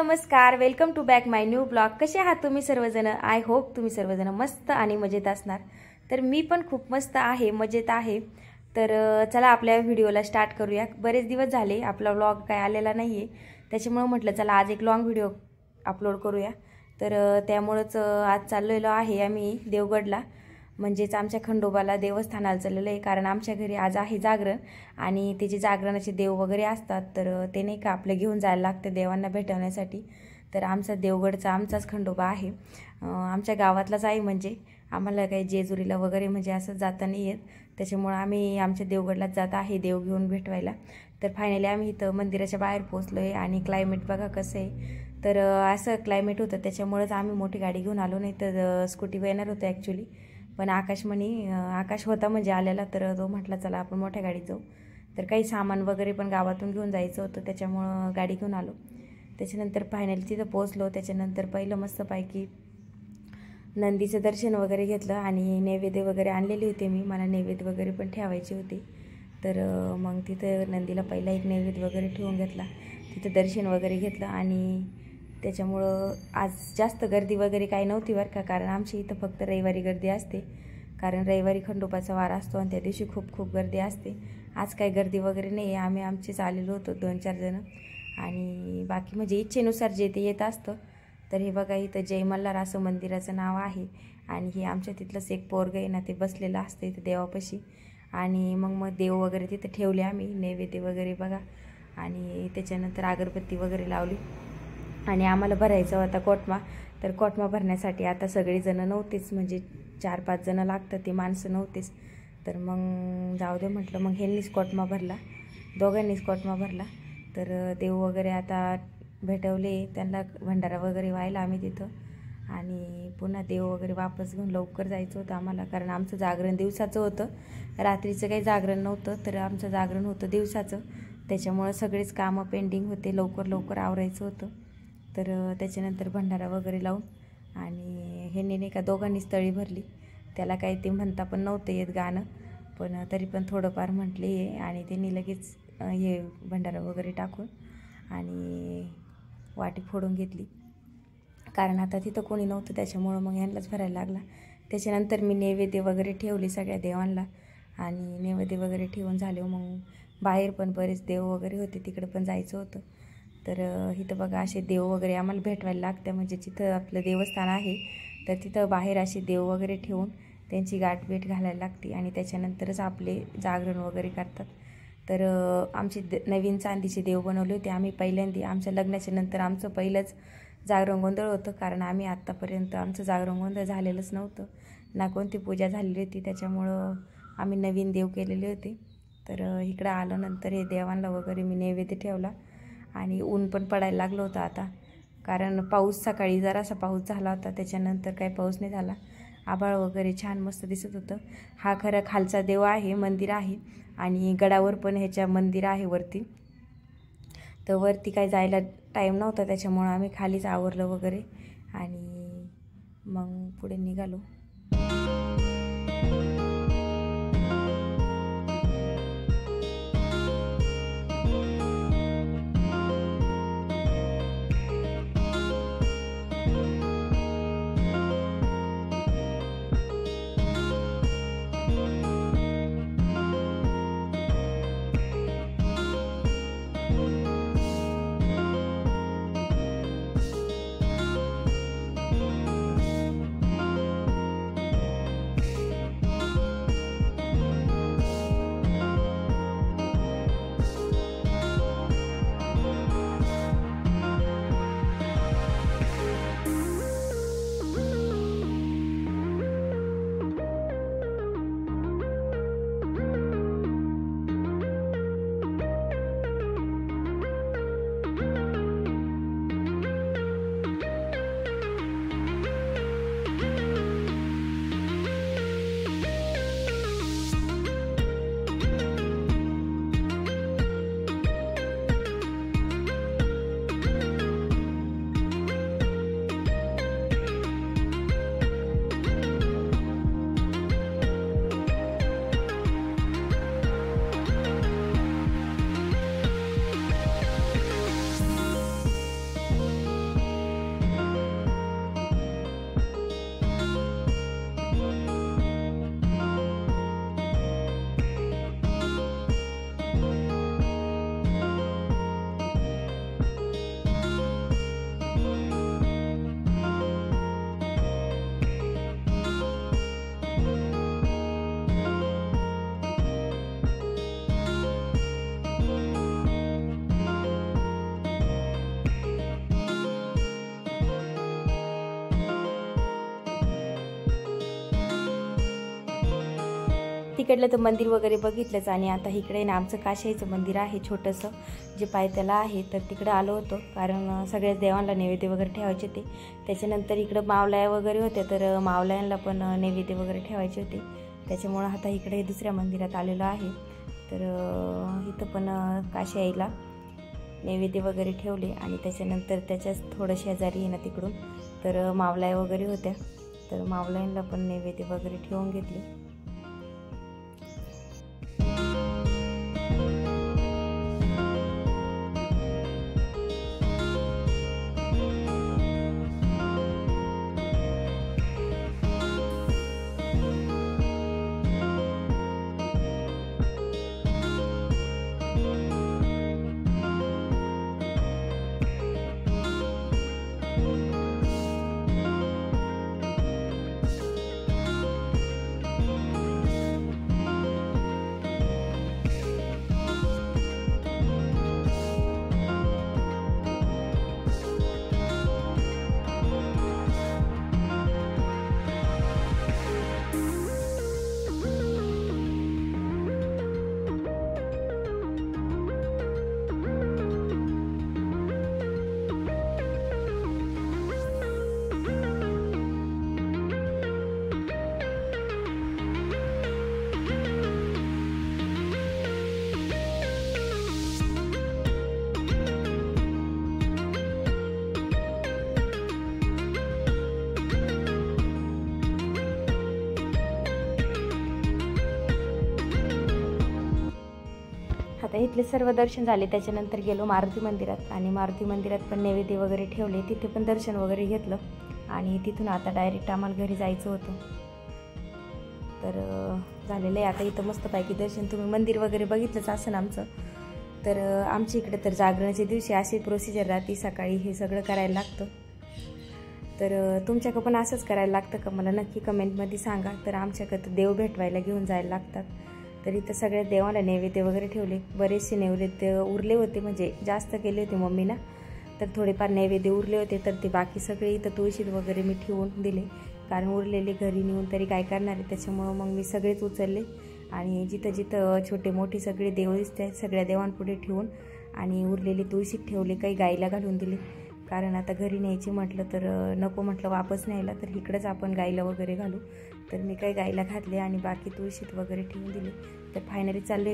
नमस्कार, welcome to back my new blog. कसे आहात तुम्ही सर्वजण? आय होप तुम्ही सर्वजण मस्त आणि मजेत असणार। तर मी पण खूप मस्त आहे, मजेत आहे। तर चला आपल्या व्हिडिओला स्टार्ट करूया। बरेच दिवस झाले आपला व्लॉग काय आलेला नाहीये, त्याच्यामुळे म्हटलं चला आज एक लॉंग व्हिडिओ अपलोड करूया। तर त्यामुळेच आज चाललेलो आहे आम्ही देवगडला, म्हणजेच आमच्या खंडोबाला देवस्थानाला चाललेलो आहे। कारण आमच्या घरी आज आहे जागरण आणि त्याचे जागरणाचे देव वगैरे असतात, तर ते नाही का आपलं घेऊन जायला लागतं देवांना भेटवण्यासाठी। तर आमचा देवगडचा आमचाच खंडोबा आहे, आमच्या गावातलाच आहे। म्हणजे आम्हाला काही जेजुरीला वगैरे म्हणजे असं जाता नाही येत, त्याच्यामुळे आम्ही आमच्या देवगडलाच जात आहे देव घेऊन भेटवायला। तर फायनली आम्ही इथं मंदिराच्या बाहेर पोहोचलो आहे आणि क्लायमेट बघा कसं आहे। तर असं क्लायमेट होतं त्याच्यामुळेच आम्ही मोठी गाडी घेऊन आलो, नाही तर स्कूटी येणार होतं ॲक्च्युली। पण आकाश होता म्हणजे आलेला, तर तो म्हटला चला आपण मोठ्या गाडीत जाऊ। तर काही सामान वगैरे पण गावातून घेऊन जायचं होतं, त्याच्यामुळं गाडी घेऊन आलो। त्याच्यानंतर फायनली तिथं पोहोचलो। त्याच्यानंतर पहिलं मस्तपैकी नंदीचं दर्शन वगैरे घेतलं आणि नैवेद्य वगैरे आणलेले होते मी, मला नैवेद्य वगैरे पण ठेवायचे होते। तर मग तिथं नंदीला पहिला एक नैवेद्य वगैरे ठेवून घेतला, तिथं दर्शन वगैरे घेतलं। आणि त्याच्यामुळं आज जास्त गर्दी वगैरे काही नव्हती बरं का, कारण आमच्या इथं फक्त रविवारी गर्दी असते, कारण रविवारी खंडोबाचा वार असतो आणि त्या दिवशी खूप गर्दी असते। आज काही गर्दी वगैरे नाही आहे, आम्ही आमचेच आलेलो होतो 2-4 जण, आणि बाकी म्हणजे इच्छेनुसार जे ते येत असतं। तर हे बघा इथं जय मल्हार असं मंदिराचं नाव आहे, आणि हे आमच्या तिथलंच एक पोरगं आहे ना, ते बसलेलं असतं इथं देवापाशी। आणि मग देव वगैरे तिथं ठेवले आम्ही, नैवेद्य वगैरे बघा, आणि त्याच्यानंतर अगरबत्ती वगैरे लावली। आणि आम्हाला भरायचा होता कोटमा, तर कोटमा भरण्यासाठी आता सगळेजण नव्हतेच, म्हणजे 4-5 जण लागतात, ते माणसं नव्हतेच। तर मग जाऊ दे म्हटलं, मग ह्यांनीच कोटमा भरला, दोघांनीच कोटमा भरला। तर देव वगैरे आता भेटवले, त्यांना भंडारा वगैरे व्हायला आम्ही तिथं, आणि पुन्हा देव वगैरे वापस घेऊन लवकर जायचं होतं आम्हाला, कारण आमचं जागरण दिवसाचं होतं, रात्रीचं काही जागरण नव्हतं। तर आमचं जागरण होतं दिवसाचं, त्याच्यामुळं सगळेच कामं पेंडिंग होते, लवकर आवरायचं होतं। तर त्याच्यानंतर भंडारा वगैरे लावून आणि ह्यांनी नाही का दोघांनीच तळी भरली, त्याला काही ते म्हणता पण नव्हतं येत गाणं, पण तरी पण थोडंफार म्हटले हे, आणि त्यांनी लगेच हे भंडारा वगैरे टाकून आणि वाटी फोडून घेतली, कारण आता तिथं कोणी नव्हतं, त्याच्यामुळं मग ह्यांनाच भरायला लागला। त्याच्यानंतर मी नैवेद्य वगैरे ठेवले सगळ्या देवांना, आणि नैवेद्य वगैरे ठेवून झाले मग बाहेर पण बरेच देव वगैरे होते, तिकडं पण जायचं होतं। तर इथं बघा असे देव वगैरे आम्हाला भेटवायला लागतं, म्हणजे जिथं आपलं देवस्थान आहे तर तिथं बाहेर असे देव वगैरे ठेवून त्यांची गाठभेट घालायला लागते, आणि त्याच्यानंतरच आपले जागरण वगैरे करतात। तर आमचे नवीन चांदीचे देव बनवले होते आम्ही पहिल्यांदा, आमच्या लग्नाच्या नंतर आमचं पहिलंच जागरण गोंधळ होतं, कारण आम्ही आत्तापर्यंत आमचं जागरण गोंधळ झालेलंच नव्हतं, ना कोणती पूजा झालेली होती, त्याच्यामुळं आम्ही नवीन देव केलेले होते। तर इकडं आल्यानंतर हे देवांना वगैरे मी नैवेद्य ठेवला, आणि ऊन पण पडायला लागलं होतं आता, कारण पाऊस सकाळी जरासा पाऊस झाला होता, त्याच्यानंतर काही पाऊस नाही झाला, आभाळ वगैरे छान मस्त दिसत होतं। हा खरं खालचा देव आहे, मंदिर आहे, आणि गडावर पण ह्याच्या मंदिर आहे वरती, तर वरती काय जायला टाईम नव्हता, त्याच्यामुळं आम्ही खालीच आवरलं वगैरे आणि मग पुढे निघालो। तिकडलं तर मंदिर वगैरे बघितलंच आणि आता इकडे ना आमचं काशाईचं मंदिर आहे छोटंसं, जे पायथ्याला आहे. तर तिकडं आलो होतो कारण सगळ्याच देवांना नैवेद्य वगैरे ठेवायचे ते. त्याच्यानंतर इकडं मावल्या वगैरे होत्या, तर मावल्यांना पण नैवेद्य वगैरे ठेवायचे होते. त्याच्यामुळं आता इकडे दुसऱ्या मंदिरात आलेलो आहे. तर इथं पण काशाईला नैवेद्य वगैरे ठेवले आणि त्याच्यानंतर त्याच्याच थोडं शेजारी आहे ना तिकडून तर मावल्या वगैरे होत्या, तर मावल्यांना पण नैवेद्य वगैरे ठेवून घेतले. आता इथले सर्व दर्शन झाले. त्याच्यानंतर गेलो मारुती मंदिरात आणि मारुती मंदिरात पण नैवेद्य वगैरे ठेवले. तिथे पण दर्शन वगैरे घेतलं आणि तिथून आता डायरेक्ट आम्हाला घरी जायचं होतं. तर झालेलं आहे आता इथं मस्तपैकी दर्शन. तुम्ही मंदिर वगैरे बघितलंच असेल आमचं. तर आमच्या इकडे तर जागरणाच्या दिवशी अशी प्रोसिजर राहते, सकाळी हे सगळं करायला लागतं. तर तुमच्याकडं पण असंच करायला लागतं का मला नक्की कमेंटमध्ये सांगा. तर आमच्याकडं देव भेटवायला घेऊन जायला लागतात. तर इथं सगळ्या देवाला नैवेद्य वगैरे ठेवले. बरेचसे नैवेद्य उरले होते, म्हणजे जास्त केले होते मम्मीना, तर थोडेफार नैवेद्य उरले होते. तर ते बाकी सगळे इथं तुळशीत वगैरे मी ठेवून दिले, कारण उरलेले घरी नेऊन तरी काय करणार आहे. त्याच्यामुळं मग मी सगळेच उचलले आणि जिथं जिथं छोटे मोठे सगळे देव दिसते सगळ्या देवांपुढे ठेवून आणि उरलेले तुळशीत ठेवले. काही गाईला घालून दिले, कारण आता घरी न्यायची म्हटलं तर नको म्हटलं वापस न्यायला, तर इकडंच आपण गाईला वगैरे घालू. तर मी काही गाईला घातले आणि बाकी तुळशीत वगैरे ठेवून दिले. तर फायनली चालले